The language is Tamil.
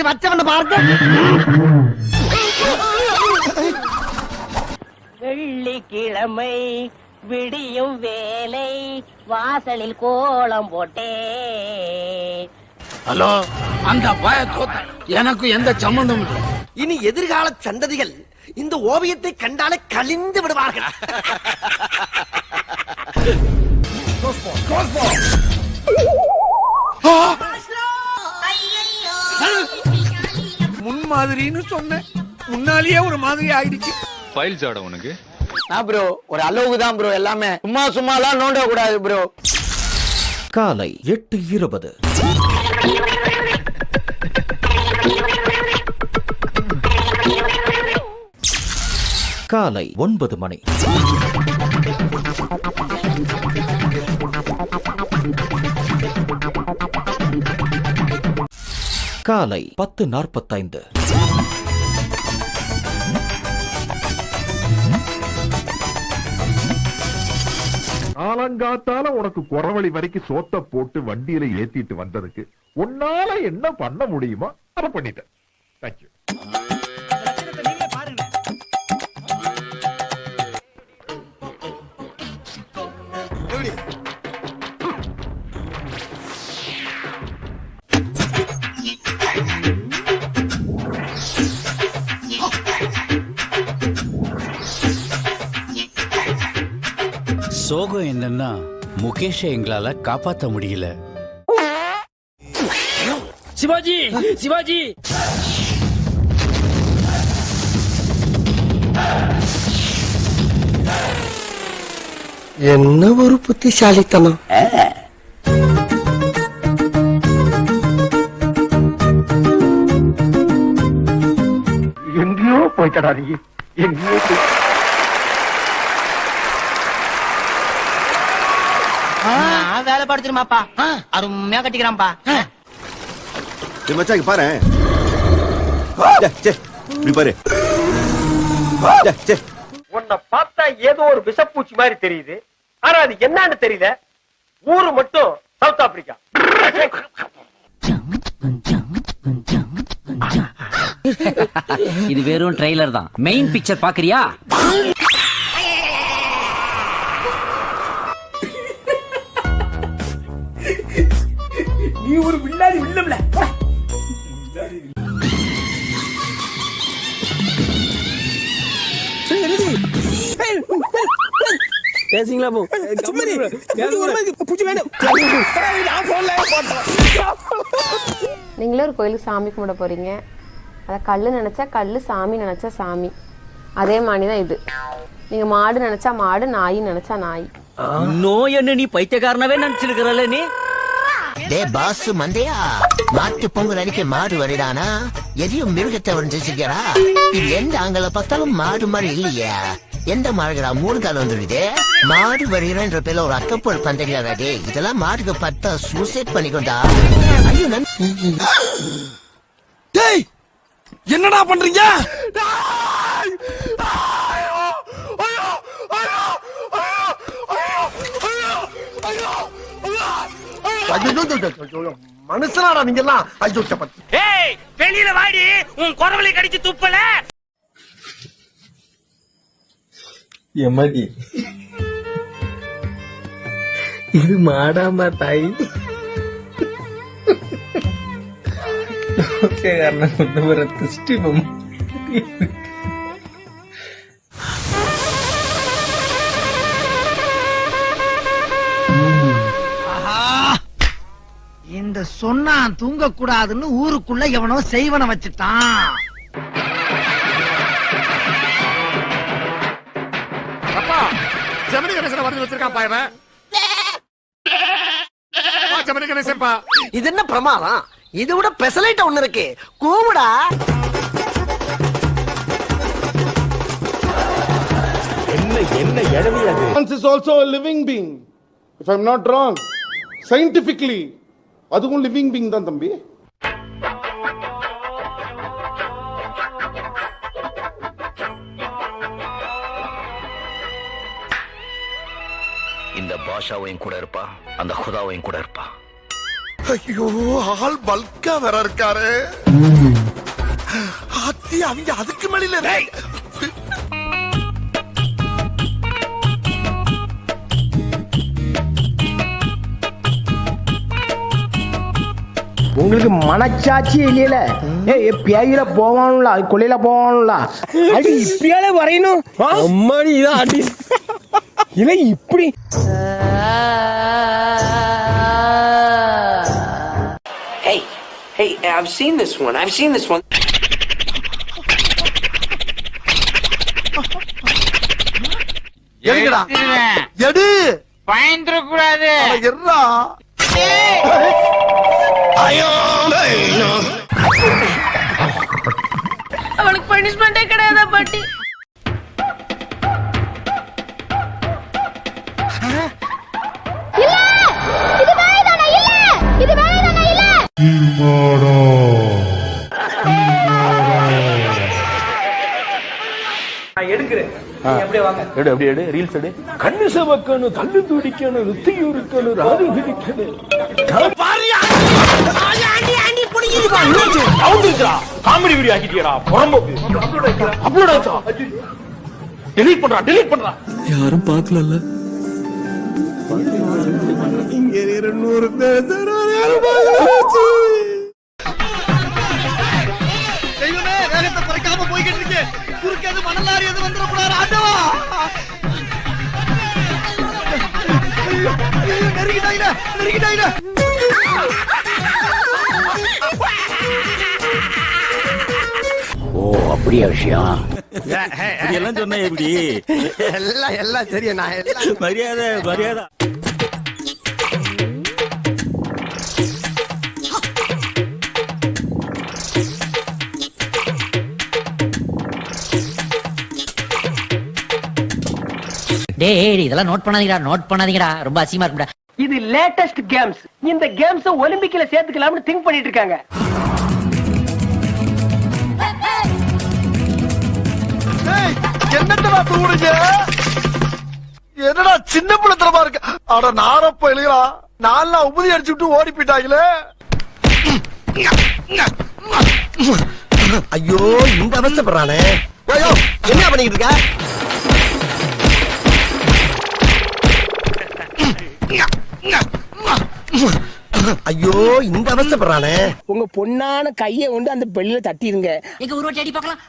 வச்சு வச்சவன பார்த்து. வெள்ளிக்கிழமை விடியும் வேலை வாசலில் கோலம் போட்டே. ஹலோ, அந்த எனக்கு எந்த சம்பந்தமும் இல்லை. இனி எதிர்கால சந்ததிகள் இந்த ஓவியத்தை கண்டாலே கலிந்து விடுவார்கள். முன்மாதிரின்னு சொன்னேன், முன்னாலேயே ஒரு மாதிரி ஆயிடுச்சு. ஃபைல்ஸ் ஆட உனக்கு ப்ரோ ஒரு அளவுக்கு தான் ப்ரோ, எல்லாமே சும்மாலாம் நோண்ட கூடாது ப்ரோ. காலை 8:20. காலை 9 மணி. காலை 10:45. காலங்காத்தால உனக்கு குறவழி வரைக்கும் சோத்த போட்டு வண்டியில ஏத்திட்டு வந்ததுக்கு உன்னால என்ன பண்ண முடியுமோ அதை பண்ணிட்டேன். தேங்க்யூ. சோகம் என்னன்னா முகேஷை எங்களால காப்பாத்த முடியல. சிவாஜி, சிவாஜி, என்ன ஒரு புத்திசாலித்தனம். எங்கேயோ போய்த்தடா நீ, எங்கேயோ போய். வேலை படுத்துருமாப்பா, அருமையா கட்டிக்கிறான்ப்பா. மச்சாங்க பாரு, பாரு உன்னை பார்த்தா ஏதோ ஒரு விஷப்பூச்சி மாதிரி தெரியுது, ஆனா அது என்னன்னு தெரியல. ஊரு மட்டும் சவுத் ஆப்பிரிக்கா. இது வெறும் ட்ரெய்லர் தான், மெயின் பிக்சர் பாக்குறியா? நீ ஒரு வில்லாதி வில்லம்ல. பேசிங்களா போ, நீங்களே ஒரு கோயிலுக்கு சாமி கும்பிட போறீங்க. அத கல்லு நினைச்சா கல்லு, சாமி நினைச்சா சாமி. அதே மாதிரிதான் இது. நீங்க மாடு நினைச்சா மாடு, நாய் நினைச்சா நாய். நோய் என்ன நீ பைத்தியக்காரனவே நினைச்சிருக்கிறல்ல நீ? டே பாசு மந்தையா, மாட்டு பொங்கல் அன்னைக்கு மாடு வருடானா எதையும் மிருகத்தை வந்துச்சுக்கிறா. இது எந்த ஆங்கல பார்த்தாலும் மாடு மாதிரி இல்லையா? எந்த மாடுகளா 3 காலம் வந்துடுது. மாடு வருகிறன்ற பேர்ல ஒரு அக்கப்போல் பந்தடியாடா. டே இதெல்லாம் மாட்டுக்கு பார்த்தா சூசைட் பண்ணிக்கொண்டா. ஐயோ டேய், என்னடா பண்றீங்க? மனுஷனாடா நீங்க எல்லாம். வெளியில வாடி, உன் குரவலை கடிச்சு துப்பல. எமதி இது மாடாமா தாய்? ஓகே காரணம் கொண்டு வர திருஷ்டி பொம்மை. இந்த சொன்னா தூங்க கூடாதுன்னு ஊருக்குள்ள எவனோ செய்வன வச்சுட்டான். அப்பா ஜெமினி கணேசனை வரது வச்சிருக்கான் பாயவ. ஜெமினி கணேசன் பா. இது என்ன பிரமாதம்? இது விட பெசலைட் ஒண்ணு இருக்கு, கூவுடா. என்ன எழுதி அது? Once is also a living being, if I'm not wrong, scientifically. அதுவும் லிவிங் பீயிங் தான் தம்பி. இந்த பாஷாவையும் கூட இருப்பா, அந்த ஹுதாவையும் கூட இருப்பா. ஐயோ, ஆள் பல்கா வேற இருக்காரு. அவங்க அதுக்கு மேல உங்களுக்கு மனச்சாட்சி இல்லையில பேயில போவானுல கொள்ளையில போவானுல அடி இப்படியாலே வரையணும் அம்மாடி இதான் அடி இல்லை இப்படி Hey, I've seen this one. எதுக்குடா எடு பயந்துட கூடாது. எர்ரா அவளுக்கு பனிஷ்மெண்டே கிடையாதா பாட்டி? எடுக்கிறேன் அப்படியே வாங்க எடு ரீல்ஸ் எடு கண்ணு சமக்கணும் கண்ணு துடிக்கணும் ருத்தி இருக்கணும் ராது பிடிக்கணும் காமெடி வீடியோ ஆக்கிட்டியடா புறம்போக்கு அப்லோட் ஆச்சா டெலீட் பண்றா யாரும் பார்க்கல. இங்க 200 பேர் தெய்வமே வேகத்தை குறைக்காம போய்கிட்டு இருக்கு குறுக்கேது மணலாரி எது வந்துடக்கூடாது ஆண்டவா நெருங்கிட்டாயில ஓ அப்படியா விஷயம்? எல்லாம் சொன்ன எப்படி எல்லாம் தெரியும் நான் மரியாதை டேய் இதெல்லாம் நோட் பண்ணாதீங்கடா ரொம்ப அசிங்கமா இருக்குடா. இது லேட்டஸ்ட் கேம்ஸ் இந்த கேம்ஸ் ஒலிம்பிக்ல சேர்த்துக்கலாம்னு திங்க் பண்ணிட்டு இருக்காங்க என்னடா தூடுங்க என்னடா சின்ன பிள்ளைத்தனமா இருக்கு அட நாரப்ப இல்லையா நான்லாம் உபதி அடிச்சு விட்டு ஓடி போயிட்டாங்களே ஐயோ இந்த அவசப்படுறானே ஐயோ என்ன பண்ணிட்டு இருக்க ஐயோ இந்த அவசப்படுறானே உங்க பொண்ணான கையை கொண்டு அந்த பெல்லில தட்டிடுங்க. எங்க உருவட்டி அடி பார்க்கலாம்.